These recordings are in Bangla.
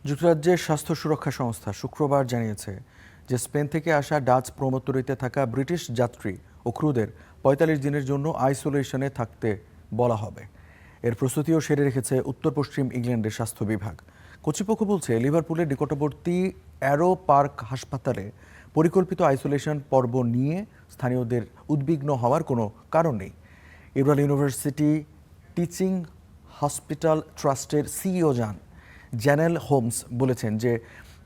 যুক্তরাজ্যের স্বাস্থ্য সুরক্ষা সংস্থা শুক্রবার জানিয়েছে যে স্পেন থেকে আসা ডাচ প্রমোত্তরিতে থাকা ব্রিটিশ যাত্রী ও ক্রুদের ৪৫ দিনের জন্য আইসোলেশনে থাকতে বলা হবে। এর প্রস্তুতিও সেরে রেখেছে উত্তর পশ্চিম ইংল্যান্ডের স্বাস্থ্য বিভাগ। কর্তৃপক্ষ বলছে, লিভারপুলের নিকটবর্তী অ্যারো পার্ক হাসপাতালে পরিকল্পিত আইসোলেশন পর্ব নিয়ে স্থানীয়দের উদ্বিগ্ন হওয়ার কোনো কারণ নেই। ইব্রাল ইউনিভার্সিটি টিচিং হসপিটাল ট্রাস্টের সিইও জ্যানেল হোমস বলেছেন যে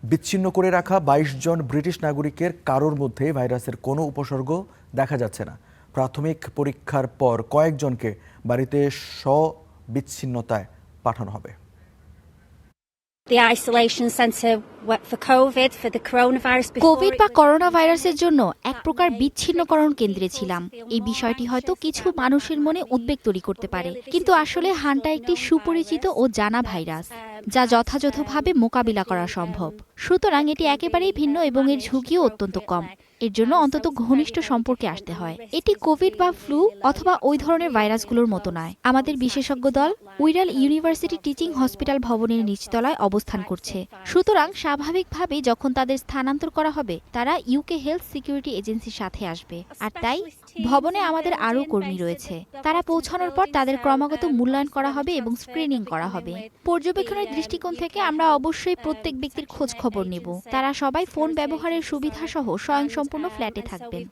বিচ্ছিন্ন করে রাখা ২২ জন ব্রিটিশ নাগরিকের কারোর মধ্যে ভাইরাসের কোনো উপসর্গ দেখা যাচ্ছে না। প্রাথমিক পরীক্ষার পর কয়েকজনকে বাড়িতে স্ব-বিচ্ছিন্নতায় পাঠানো হবে। কোভিড বা করোনা ভাইরাসের জন্য এক প্রকার বিচ্ছিন্নকরণ কেন্দ্রে ছিলাম। এই বিষয়টি হয়তো কিছু মানুষের মনে উদ্বেগ তৈরি করতে পারে, কিন্তু আসলে হান্টা একটি সুপরিচিত ও জানা ভাইরাস, যা যথাযথভাবে মোকাবিলা করা সম্ভব। সুতরাং এটি একেবারেই ভিন্ন এবং এর ঝুঁকিও অত্যন্ত কম। এর জন্য অন্তত ঘনিষ্ঠ সম্পর্কে আসতে হয়। এটি কোভিড বা ফ্লু অথবা ওই ধরনের ভাইরাসগুলোর মতো নয়। আমাদের বিশেষজ্ঞ দল উইরাল ইউনিভার্সিটি টিচিং হসপিটাল ভবনের নিচতলায় অবস্থান করছে। সুতরাং স্বাভাবিকভাবেই যখন তাদের স্থানান্তর করা হবে, তারা ইউকে হেলথ সিকিউরিটি এজেন্সির সাথে আসবে। আর তাই ভবনে আমাদের আরও কর্মী রয়েছে। তারা পৌঁছানোর পর তাদের ক্রমাগত মূল্যায়ন করা হবে এবং স্ক্রিনিং করা হবে। পর্যবেক্ষণের দৃষ্টিকোণ থেকে আমরা অবশ্যই প্রত্যেক ব্যক্তির খোঁজ খবর নেব। তারা সবাই ফোন ব্যবহারের সুবিধা সহ স্বয়ংসম্পূর্ণ ফ্ল্যাটে থাকবেন।